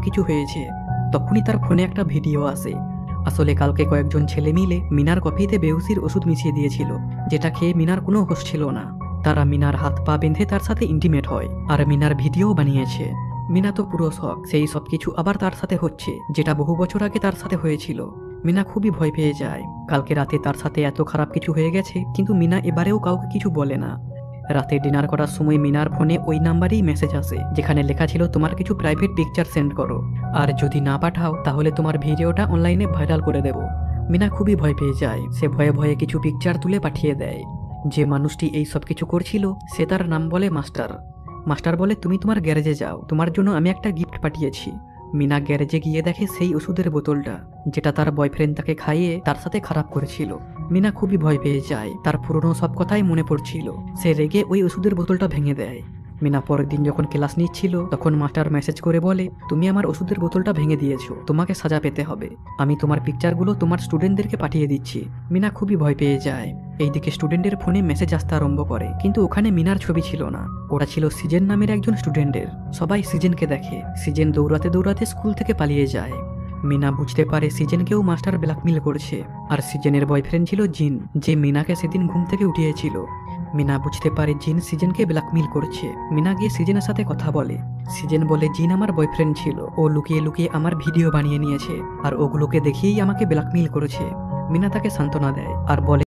কিছু হয়েছে। তখনই তার ফোনে একটা ভিডিও আসে। আসলে কালকে কয়েকজন ছেলে মিলে মিনার কফিতে বেহুসির ওষুধ মিশিয়ে দিয়েছিল, যেটা খেয়ে মিনার কোনো হোশ ছিল না। তারা মিনার হাত পা বেঁধে তার সাথে ইন্টিমেট হয় আর মিনার ভিডিও বানিয়েছে। মিনা তো পুরো শখ, সেই সব কিছু আবার তার সাথে হচ্ছে, যেটা বহু বছর আগে তার সাথে হয়েছিল। মিনা খুবই ভয় পেয়ে যায়। কালকে রাতে তার সাথে এত খারাপ কিছু হয়ে গেছে, কিন্তু মিনা এবারেও কাউকে কিছু বলে না। রাতে ডিনার করার সময় মিনার ফোনে ওই নাম্বারেই মেসেজ আসে, যেখানে লেখা ছিল তোমার কিছু প্রাইভেট পিকচার সেন্ড করো, আর যদি না পাঠাও তাহলে তোমার ভিডিওটা অনলাইনে ভাইরাল করে দেব। মিনা খুবই ভয় পেয়ে যায়। সে ভয়ে ভয়ে কিছু পিকচার তুলে পাঠিয়ে দেয়। যে মানুষটি এই সব কিছু করছিল সে তার নাম বলে মাস্টার। মাস্টার বলে তুমি তোমার গ্যারেজে যাও, তোমার জন্য আমি একটা গিফট পাঠিয়েছি। মিনা গ্যারেজে গিয়ে দেখে সেই ওষুধের বোতলটা, যেটা তার বয়ফ্রেন্ড তাকে খাইয়ে তার সাথে খারাপ করেছিল। মিনা খুবই ভয় পেয়ে যায়, তার পুরনো সব কথাই মনে পড়ছিল। সে রেগে ওই ওষুধের বোতলটা ভেঙে দেয়। মিনা পরের দিন যখন ক্লাস নিচ্ছিল তখন মাস্টার মেসেজ করে বলে, তুমি আমার ওষুধের বোতলটা ভেঙে দিয়েছো, তোমাকে সাজা পেতে হবে। আমি তোমার পিকচারগুলো তোমার স্টুডেন্টদেরকে পাঠিয়ে দিচ্ছি। মিনা খুবই ভয় পেয়ে যায়। এইদিকে স্টুডেন্টের ফোনে মেসেজ আসতে আরম্ভ করে, কিন্তু ওখানে মিনার ছবি ছিল না। ওটা ছিল সিজেন নামের একজন স্টুডেন্টের। সবাই সিজেনকে দেখে। সিজেন দৌড়াতে দৌড়াতে স্কুল থেকে পালিয়ে যায়। মিনা বুঝতে পারে সিজেনকেও মাস্টার ব্ল্যাকমেল করছে। আর সিজেনের বয়ফ্রেন্ড ছিল জিন, যে মিনাকে সেদিন ঘুম থেকে উঠিয়েছিল। মিনা বুঝতে পারে জিন সিজেনকে ব্ল্যাকমেল করছে। মিনা গিয়ে সিজেনের সাথে কথা বলে। সিজেন বলে জিন আমার বয়ফ্রেন্ড ছিল, ও লুকিয়ে লুকিয়ে আমার ভিডিও বানিয়ে নিয়েছে আর ওগুলোকে দেখিয়েই আমাকে ব্ল্যাকমেল করেছে। মিনা তাকে সান্ত্বনা দেয় আর বলে